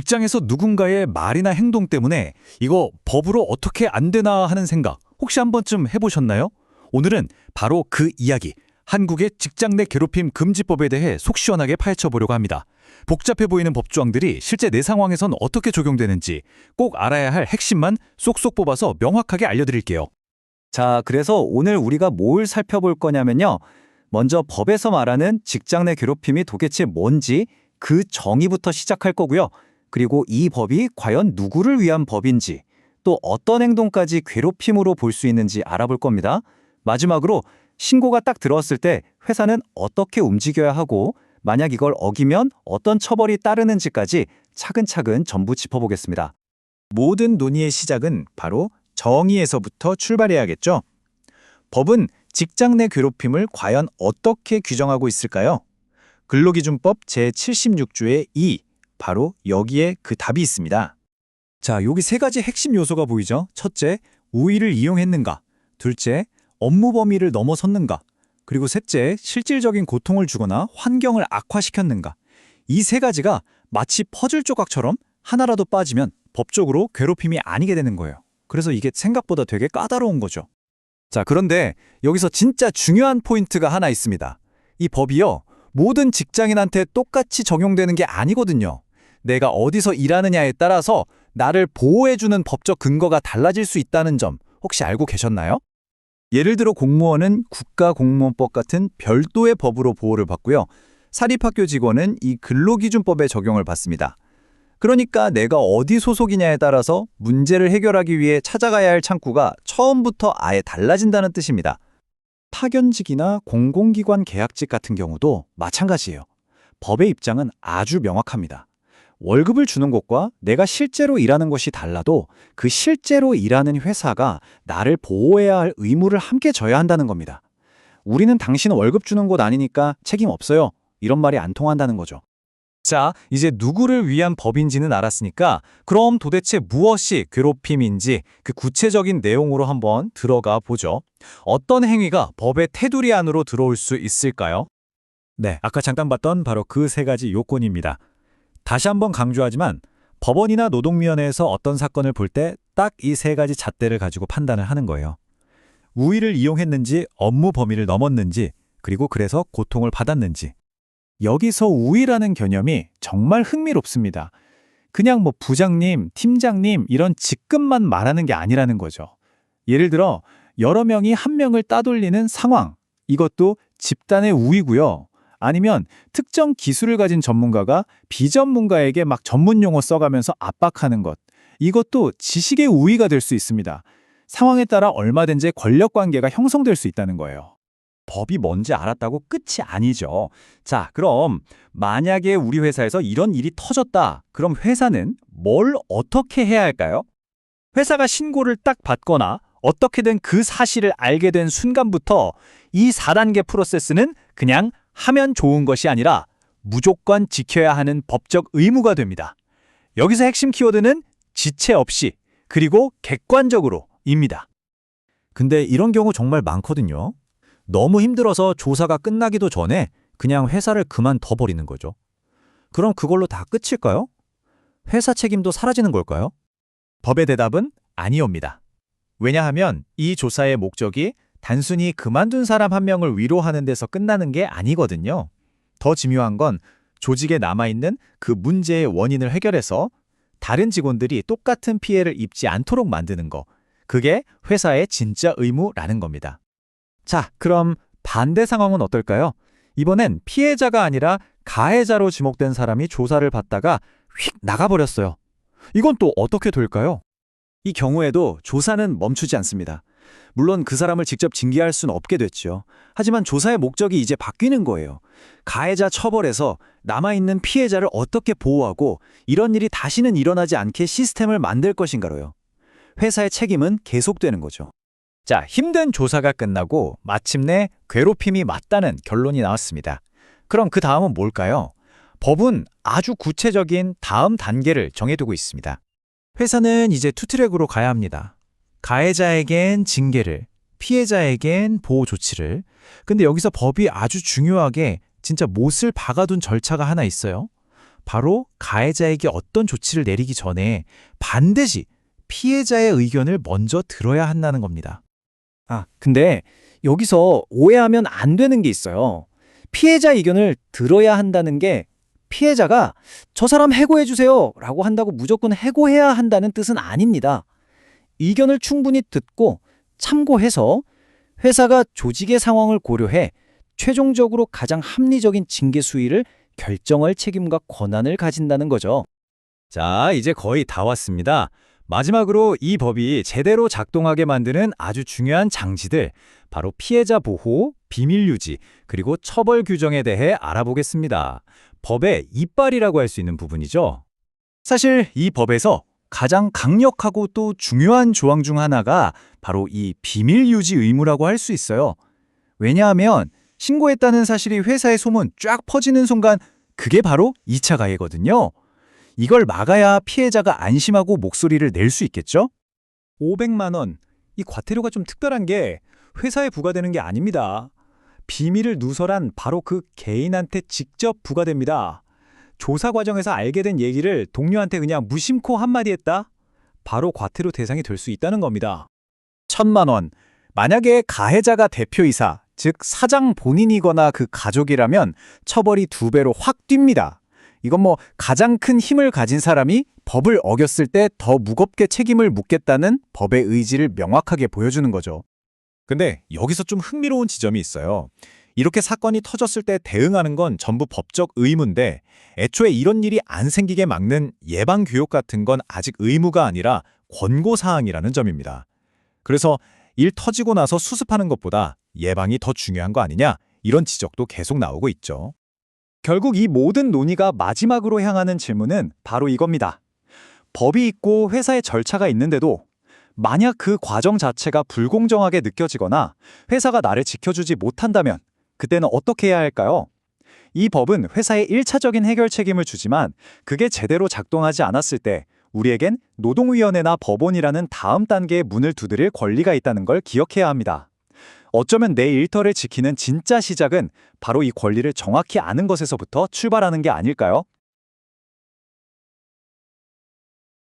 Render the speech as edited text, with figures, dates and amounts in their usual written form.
직장에서 누군가의 말이나 행동 때문에 이거 법으로 어떻게 안 되나 하는 생각 혹시 한 번쯤 해보셨나요? 오늘은 바로 그 이야기, 한국의 직장 내 괴롭힘 금지법에 대해 속 시원하게 파헤쳐보려고 합니다. 복잡해 보이는 법조항들이 실제 내 상황에선 어떻게 적용되는지 꼭 알아야 할 핵심만 쏙쏙 뽑아서 명확하게 알려드릴게요. 자, 그래서 오늘 우리가 뭘 살펴볼 거냐면요. 먼저 법에서 말하는 직장 내 괴롭힘이 도대체 뭔지 그 정의부터 시작할 거고요. 그리고 이 법이 과연 누구를 위한 법인지, 또 어떤 행동까지 괴롭힘으로 볼 수 있는지 알아볼 겁니다. 마지막으로 신고가 딱 들어왔을 때 회사는 어떻게 움직여야 하고, 만약 이걸 어기면 어떤 처벌이 따르는지까지 차근차근 전부 짚어보겠습니다. 모든 논의의 시작은 바로 정의에서부터 출발해야겠죠. 법은 직장 내 괴롭힘을 과연 어떻게 규정하고 있을까요? 근로기준법 제76조의 2, 바로 여기에 그 답이 있습니다. 자, 여기 세 가지 핵심 요소가 보이죠? 첫째, 우위를 이용했는가? 둘째, 업무 범위를 넘어섰는가? 그리고 셋째, 실질적인 고통을 주거나 환경을 악화시켰는가? 이 세 가지가 마치 퍼즐 조각처럼 하나라도 빠지면 법적으로 괴롭힘이 아니게 되는 거예요. 그래서 이게 생각보다 되게 까다로운 거죠. 자, 그런데 여기서 진짜 중요한 포인트가 하나 있습니다. 이 법이요, 모든 직장인한테 똑같이 적용되는 게 아니거든요. 내가 어디서 일하느냐에 따라서 나를 보호해주는 법적 근거가 달라질 수 있다는 점 혹시 알고 계셨나요? 예를 들어 공무원은 국가공무원법 같은 별도의 법으로 보호를 받고요. 사립학교 직원은 이 근로기준법에 적용을 받습니다. 그러니까 내가 어디 소속이냐에 따라서 문제를 해결하기 위해 찾아가야 할 창구가 처음부터 아예 달라진다는 뜻입니다. 파견직이나 공공기관 계약직 같은 경우도 마찬가지예요. 법의 입장은 아주 명확합니다. 월급을 주는 곳과 내가 실제로 일하는 것이 달라도 그 실제로 일하는 회사가 나를 보호해야 할 의무를 함께 져야 한다는 겁니다. 우리는 당신 월급 주는 곳 아니니까 책임 없어요. 이런 말이 안 통한다는 거죠. 자, 이제 누구를 위한 법인지는 알았으니까 그럼 도대체 무엇이 괴롭힘인지 그 구체적인 내용으로 한번 들어가 보죠. 어떤 행위가 법의 테두리 안으로 들어올 수 있을까요? 네, 아까 잠깐 봤던 바로 그 세 가지 요건입니다. 다시 한번 강조하지만 법원이나 노동위원회에서 어떤 사건을 볼 때 딱 이 세 가지 잣대를 가지고 판단을 하는 거예요. 우위를 이용했는지, 업무 범위를 넘었는지, 그리고 그래서 고통을 받았는지. 여기서 우위라는 개념이 정말 흥미롭습니다. 그냥 뭐 부장님, 팀장님 이런 직급만 말하는 게 아니라는 거죠. 예를 들어 여러 명이 한 명을 따돌리는 상황, 이것도 집단의 우위고요. 아니면 특정 기술을 가진 전문가가 비전문가에게 막 전문 용어 써가면서 압박하는 것, 이것도 지식의 우위가 될 수 있습니다. 상황에 따라 얼마든지 권력 관계가 형성될 수 있다는 거예요. 법이 뭔지 알았다고 끝이 아니죠. 자, 그럼 만약에 우리 회사에서 이런 일이 터졌다. 그럼 회사는 뭘 어떻게 해야 할까요? 회사가 신고를 딱 받거나 어떻게든 그 사실을 알게 된 순간부터 이 4단계 프로세스는 그냥 하면 좋은 것이 아니라 무조건 지켜야 하는 법적 의무가 됩니다. 여기서 핵심 키워드는 지체 없이 그리고 객관적으로입니다. 근데 이런 경우 정말 많거든요. 너무 힘들어서 조사가 끝나기도 전에 그냥 회사를 그만둬버리는 거죠. 그럼 그걸로 다 끝일까요? 회사 책임도 사라지는 걸까요? 법의 대답은 아니옵니다. 왜냐하면 이 조사의 목적이 단순히 그만둔 사람 한 명을 위로하는 데서 끝나는 게 아니거든요. 더 중요한 건 조직에 남아있는 그 문제의 원인을 해결해서 다른 직원들이 똑같은 피해를 입지 않도록 만드는 거. 그게 회사의 진짜 의무라는 겁니다. 자, 그럼 반대 상황은 어떨까요? 이번엔 피해자가 아니라 가해자로 지목된 사람이 조사를 받다가 휙 나가버렸어요. 이건 또 어떻게 될까요? 이 경우에도 조사는 멈추지 않습니다. 물론 그 사람을 직접 징계할 수는 없게 됐죠. 하지만 조사의 목적이 이제 바뀌는 거예요. 가해자 처벌에서 남아있는 피해자를 어떻게 보호하고 이런 일이 다시는 일어나지 않게 시스템을 만들 것인가로요. 회사의 책임은 계속되는 거죠. 자, 힘든 조사가 끝나고 마침내 괴롭힘이 맞다는 결론이 나왔습니다. 그럼 그 다음은 뭘까요? 법은 아주 구체적인 다음 단계를 정해두고 있습니다. 회사는 이제 투트랙으로 가야 합니다. 가해자에겐 징계를, 피해자에겐 보호 조치를. 근데 여기서 법이 아주 중요하게 진짜 못을 박아둔 절차가 하나 있어요. 바로 가해자에게 어떤 조치를 내리기 전에 반드시 피해자의 의견을 먼저 들어야 한다는 겁니다. 근데 여기서 오해하면 안 되는 게 있어요. 피해자 의견을 들어야 한다는 게 피해자가 저 사람 해고해주세요 라고 한다고 무조건 해고해야 한다는 뜻은 아닙니다. 의견을 충분히 듣고 참고해서 회사가 조직의 상황을 고려해 최종적으로 가장 합리적인 징계 수위를 결정할 책임과 권한을 가진다는 거죠. 자, 이제 거의 다 왔습니다. 마지막으로 이 법이 제대로 작동하게 만드는 아주 중요한 장치들, 바로 피해자 보호, 비밀 유지, 그리고 처벌 규정에 대해 알아보겠습니다. 법의 이빨이라고 할 수 있는 부분이죠. 사실 이 법에서 가장 강력하고 또 중요한 조항 중 하나가 바로 이 비밀 유지 의무라고 할 수 있어요. 왜냐하면 신고했다는 사실이 회사의 소문 쫙 퍼지는 순간 그게 바로 2차 가해거든요. 이걸 막아야 피해자가 안심하고 목소리를 낼 수 있겠죠? 500만 원. 이 과태료가 좀 특별한 게 회사에 부과되는 게 아닙니다. 비밀을 누설한 바로 그 개인한테 직접 부과됩니다. 조사 과정에서 알게 된 얘기를 동료한테 그냥 무심코 한마디 했다? 바로 과태료 대상이 될 수 있다는 겁니다. 1,000만 원. 만약에 가해자가 대표이사, 즉 사장 본인이거나 그 가족이라면 처벌이 2배로 확 뜁니다. 이건 가장 큰 힘을 가진 사람이 법을 어겼을 때 더 무겁게 책임을 묻겠다는 법의 의지를 명확하게 보여주는 거죠. 근데 여기서 좀 흥미로운 지점이 있어요. 이렇게 사건이 터졌을 때 대응하는 건 전부 법적 의무인데 애초에 이런 일이 안 생기게 막는 예방교육 같은 건 아직 의무가 아니라 권고사항이라는 점입니다. 그래서 일 터지고 나서 수습하는 것보다 예방이 더 중요한 거 아니냐, 이런 지적도 계속 나오고 있죠. 결국 이 모든 논의가 마지막으로 향하는 질문은 바로 이겁니다. 법이 있고 회사의 절차가 있는데도 만약 그 과정 자체가 불공정하게 느껴지거나 회사가 나를 지켜주지 못한다면 그때는 어떻게 해야 할까요? 이 법은 회사에 1차적인 해결 책임을 주지만 그게 제대로 작동하지 않았을 때 우리에겐 노동위원회나 법원이라는 다음 단계의 문을 두드릴 권리가 있다는 걸 기억해야 합니다. 어쩌면 내 일터를 지키는 진짜 시작은 바로 이 권리를 정확히 아는 것에서부터 출발하는 게 아닐까요?